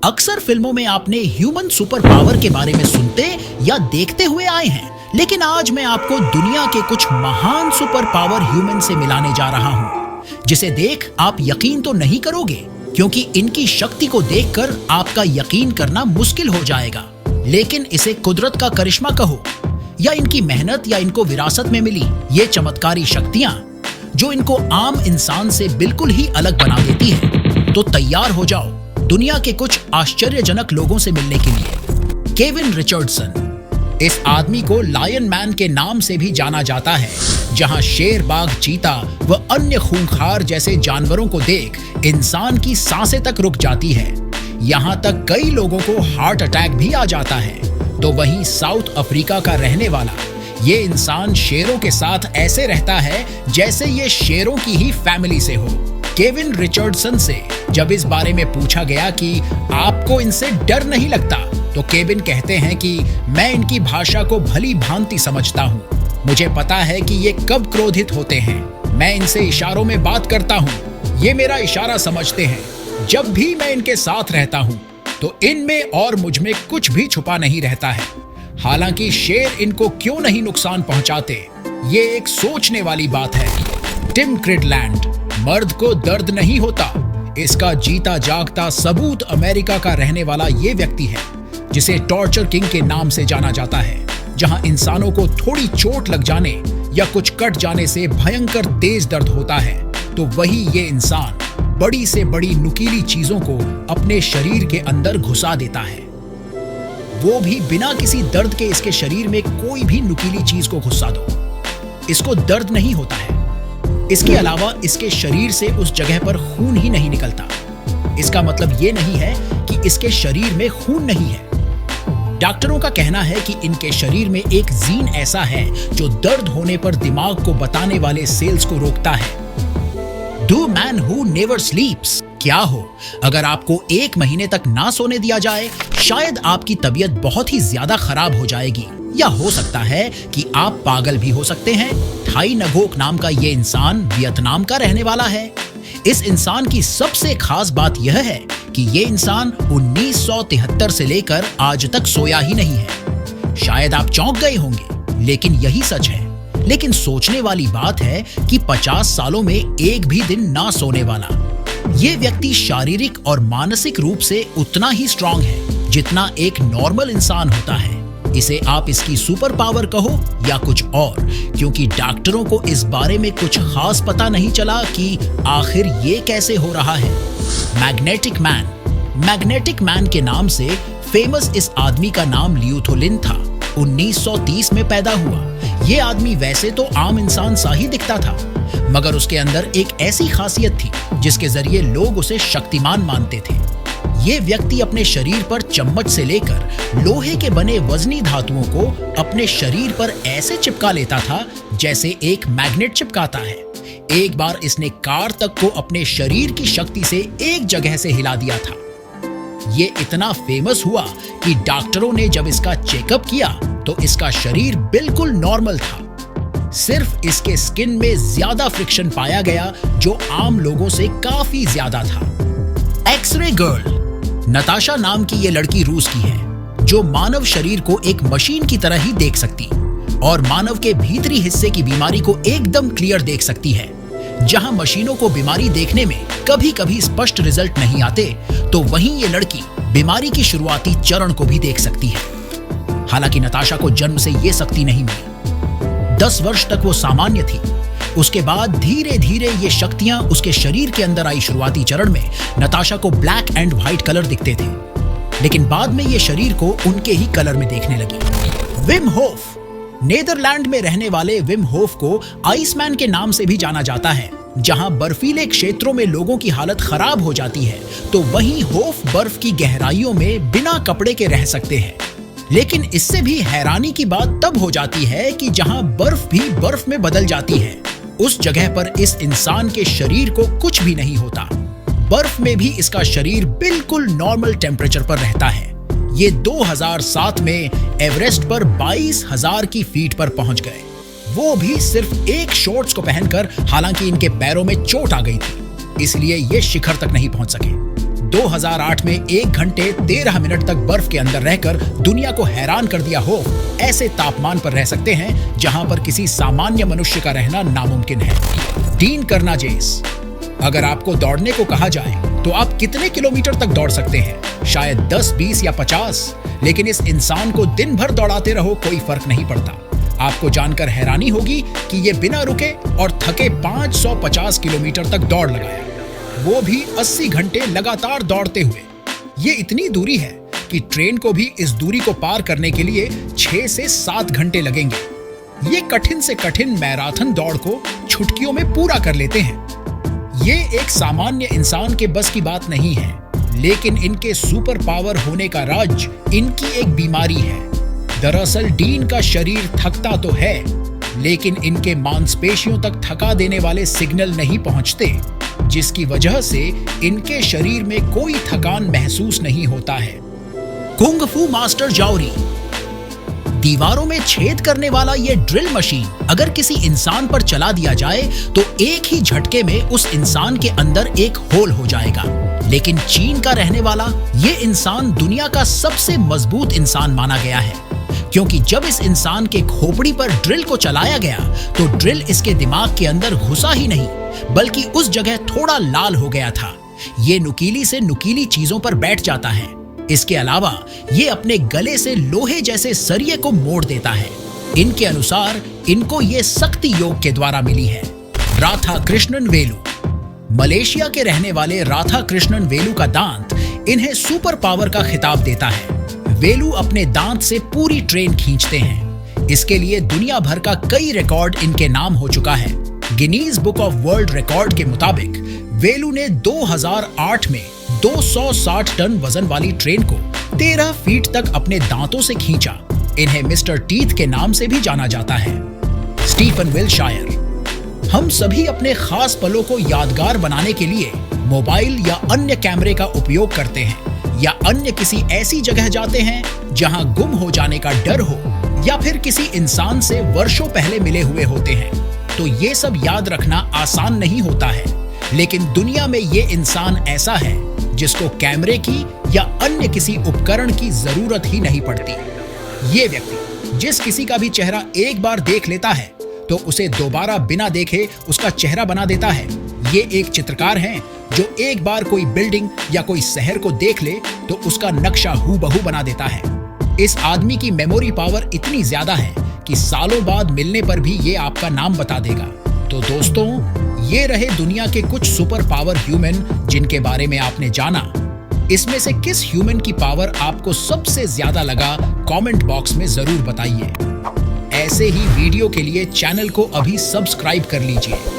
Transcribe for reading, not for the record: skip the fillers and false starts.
अक्सर फिल्मों में आपने ह्यूमन सुपर पावर के बारे में सुनते या देखते हुए आए हैं, लेकिन आज मैं आपको दुनिया के कुछ महान सुपर पावर ह्यूमन से मिलाने जा रहा हूं, जिसे देख आप यकीन तो नहीं करोगे, क्योंकि इनकी शक्ति को देखकर आपका यकीन करना मुश्किल हो जाएगा। लेकिन इसे कुदरत का करिश्मा कहो या इनकी मेहनत या इनको विरासत में मिली ये चमत्कारी शक्तियां जो इनको आम इंसान से बिल्कुल ही अलग बना देती है, तो तैयार हो जाओ दुनिया के कुछ आश्चर्यजनक लोगों से मिलने के लिए। Kevin Richardson. इस आदमी को लायन मैन के नाम से भी जाना जाता है। जहां शेर, बाघ, चीता व अन्य खूंखार जैसे जानवरों को देख इंसान की सांसें तक रुक जाती है। यहां तक कई लोगों को हार्ट अटैक भी आ जाता है। तो वहीं साउथ अफ्रीका का रहने वाला ये इंसान शेरों के साथ ऐसे रहता है जैसे ये शेरों की ही फैमिली से हो। केविन रिचर्डसन से जब इस बारे में पूछा गया कि आपको इनसे डर नहीं लगता, तो केविन कहते हैं कि मैं इनकी भाषा को भली भांति समझता हूँ। मुझे पता है कि ये कब क्रोधित होते हैं। मैं इनसे इशारों में बात करता हूँ, ये मेरा इशारा समझते हैं। जब भी मैं इनके साथ रहता हूँ तो इनमें और मुझ में कुछ भी छुपा नहीं रहता है। हालांकि शेर इनको क्यों नहीं नुकसान पहुंचाते, ये एक सोचने वाली बात है। टिम क्रिडलैंड। मर्द को दर्द नहीं होता, इसका जीता जागता सबूत अमेरिका का रहने वाला ये व्यक्ति है, जिसे टॉर्चर किंग के नाम से जाना जाता है। जहां इंसानों को थोड़ी चोट लग जाने या कुछ कट जाने से भयंकर तेज दर्द होता है, तो वही ये इंसान बड़ी से बड़ी नुकीली चीजों को अपने शरीर के अंदर घुसा देता है। वो भी बिना किसी दर्द के। इसके शरीर में कोई भी नुकीली चीज को घुसा दो, इसको दर्द नहीं होता है। इसके अलावा इसके शरीर से उस जगह पर खून ही नहीं निकलता। इसका मतलब ये नहीं है कि इसके शरीर में खून नहीं है। डॉक्टरों का कहना है कि इनके शरीर में एक जीन ऐसा है जो दर्द होने पर दिमाग को बताने वाले सेल्स को रोकता है। The man who never स्लीप्स। क्या हो अगर आपको 1 महीने तक ना सोने दिया जाए, शायद आपकी तबीयत बहुत ही ज्यादा खराब हो जाएगी, या हो सकता है कि आप पागल भी हो सकते हैं। थाई नगोक नाम का ये इंसान वियतनाम का रहने वाला है। इस इंसान की सबसे खास बात यह है कि ये इंसान 1973 से लेकर आज तक सोया ही नहीं है। शायद आप चौंक गए होंगे, लेकिन यही सच है। लेकिन सोचने वाली बात है कि 50 सालों में एक भी दिन ना सोने वाला ये व्यक्ति शारीरिक और मानसिक रूप से उतना ही स्ट्रांग है जितना एक नॉर्मल इंसान होता है। इसे आप इसकी सुपर पावर कहो या कुछ और, क्योंकि डॉक्टरों को इस बारे में कुछ खास पता नहीं चला कि आखिर ये कैसे हो रहा है। Magnetic man. मैग्नेटिक मैन के नाम से फेमस इस आदमी का नाम ल्यूथोलिन था। 1930 में पैदा हुआ। ये आदमी वैसे तो आम इंसान सा ही दिखता था, मगर उसके अंदर एक ऐसी खासियत थी जिसके जरिए लोग उसे शक्तिमान मानते थे। ये व्यक्ति अपने शरीर पर चम्मच से लेकर लोहे के बने वजनी धातुओं को अपने शरीर पर ऐसे चिपका लेता था जैसे एक मैग्नेट चिपकाता है। एक बार इसने कार तक को अपने शरीर की शक्ति से एक जगह से हिला दिया था। ये इतना फेमस हुआ कि डॉक्टरों ने जब इसका चेकअप किया तो इसका शरीर बिल्कुल नॉर्मल था। सिर्फ इसके स्किन में ज्यादा फ्रिक्शन पाया गया जो आम लोगों से काफी ज्यादा था। X ray girl. नताशा नाम की ये लड़की रूस की है, जो मानव शरीर को एक मशीन की तरह ही देख सकती और मानव के भीतरी हिस्से की बीमारी को एकदम क्लियर देख सकती है। जहां मशीनों को बीमारी देखने में कभी कभी स्पष्ट रिजल्ट नहीं आते, तो वहीं ये लड़की बीमारी की शुरुआती चरण को भी देख सकती है। हालांकि नताशा को जन्म से ये शक्ति नहीं मिली। 10 वर्ष तक वो सामान्य थी। उसके बाद धीरे धीरे ये शक्तियां उसके शरीर के अंदर आई। शुरुआती चरण में नताशा को ब्लैक एंड व्हाइट कलर दिखते थे, लेकिन बाद में ये शरीर को उनके ही कलर में देखने लगी। Vim Hoff. नीदरलैंड में रहने वाले विम होफ को आइसमैन के नाम से भी जाना जाता है। जहां बर्फीले क्षेत्रों में लोगों की हालत खराब हो जाती है, तो वहीं होफ बर्फ की गहराइयों में बिना कपड़े के रह सकते हैं। लेकिन इससे भी हैरानी की बात तब हो जाती है कि जहां बर्फ भी बर्फ में बदल जाती है, उस जगह पर इस इंसान के शरीर को कुछ भी नहीं होता। बर्फ में भी इसका शरीर बिल्कुल नॉर्मल टेम्परेचर पर रहता है। ये 2007 में एवरेस्ट पर 22,000 की फीट पर पहुंच गए, वो भी सिर्फ एक शॉर्ट्स को पहनकर। हालांकि इनके पैरों में चोट आ गई थी, इसलिए ये शिखर तक नहीं पहुंच सके। 2008 में 1 घंटे 13 मिनट तक बर्फ के अंदर रहकर दुनिया को हैरान कर दिया हो, ऐसे तापमान पर रह सकते हैं जहां पर किसी सामान्य मनुष्य का रहना नामुमकिन है। डीन कर्नाजेस, अगर आपको दौड़ने को कहा जाए तो आप कितने किलोमीटर तक दौड़ सकते हैं? शायद 10, 20 या 50, लेकिन इस इंसान को दिन भर दौड़ाते रहो कोई फर्क नहीं पड़ता। आपको जानकर हैरानी होगी कि ये बिना रुके और थके 550 किलोमीटर तक दौड़ लगाया, वो भी 80 घंटे लगातार दौड़ते हुए। ये इतनी दूरी है कि ट्रेन को भी इस दूरी को पार करने के लिए 6 से 7 घंटे लगेंगे। ये कठिन से कठिन मैराथन दौड़ को चुटकियों में पूरा कर लेते हैं। ये एक सामान्य इंसान के बस की बात नहीं है, लेकिन इनके सुपर पावर होने का राज इनकी एक बीमारी है। दरअसल डीन का शरीर थकता तो है, लेकिन इनके मांसपेशियों तक थका देने वाले सिग्नल नहीं पहुंचते, जिसकी वजह से इनके शरीर में कोई थकान महसूस नहीं होता है। कुंग फू मास्टर जाओरी, दीवारों में छेद करने वाला यह ड्रिल मशीन अगर किसी इंसान पर चला दिया जाए तो एक ही झटके में उस इंसान के अंदर एक होल हो जाएगा। लेकिन चीन का रहने वाला ये इंसान दुनिया का सबसे मजबूत इंसान माना गया है, क्योंकि जब इस इंसान के खोपड़ी पर ड्रिल को चलाया गया तो ड्रिल इसके दिमाग के अंदर घुसा ही नहीं, बल्कि उस जगह थोड़ा लाल हो गया था। ये नुकीली से नुकीली चीजों पर बैठ जाता है। इसके अलावा ये अपने गले से लोहे जैसे सरिये को मोड़ देता है। इनके अनुसार इनको ये शक्ति योग के द्वारा मिली है। राधा कृष्णन वेलू, मलेशिया के रहने वाले राधा कृष्णन वेलू का दांत इन्हें सुपर पावर का खिताब देता है। वेलू अपने दांत से पूरी ट्रेन खींचते हैं। इसके लिए दुनिया भर का कई रिकॉर्ड इनके नाम हो चुका है। Guinness book of world record के मुताबिक वेलू ने 2008 में 260 टन वजन वाली ट्रेन को 13 फीट तक अपने दांतों से खींचा। इन्हें मिस्टर टीथ के नाम से भी जाना जाता है। स्टीफन विल्शायर, हम सभी अपने खास पलों को यादगार बनाने के लिए मोबाइल या अन्य कैमरे का उपयोग करते हैं, या अन्य किसी ऐसी जगह जाते हैं जहां गुम हो जाने का डर हो, या फिर किसी इंसान से वर्षों पहले मिले हुए होते हैं। तो ये सब याद रखना आसान नहीं होता है, लेकिन दुनिया में ये इंसान ऐसा है जिसको कैमरे की या अन्य किसी उपकरण की जरूरत ही नहीं पड़ती। ये व्यक्ति जिस किसी का भी चेहरा एक बार देख लेता है तो उसे दोबारा बिना देखे उसका चेहरा बना देता है। ये एक चित्रकार हैं जो एक बार कोई बिल्डिंग या कोई शहर को देख ले तो उसका नक्शा हूबहू बना देता है। इस आदमी की मेमोरी पावर इतनी ज्यादा है कि सालों बाद मिलने पर भी ये आपका नाम बता देगा। तो दोस्तों, ये रहे दुनिया के कुछ सुपर पावर ह्यूमन जिनके बारे में आपने जाना। इसमें से किस ह्यूमन की पावर आपको सबसे ज्यादा लगा, कमेंट बॉक्स में जरूर बताइए। ऐसे ही वीडियो के लिए चैनल को अभी सब्सक्राइब कर लीजिए।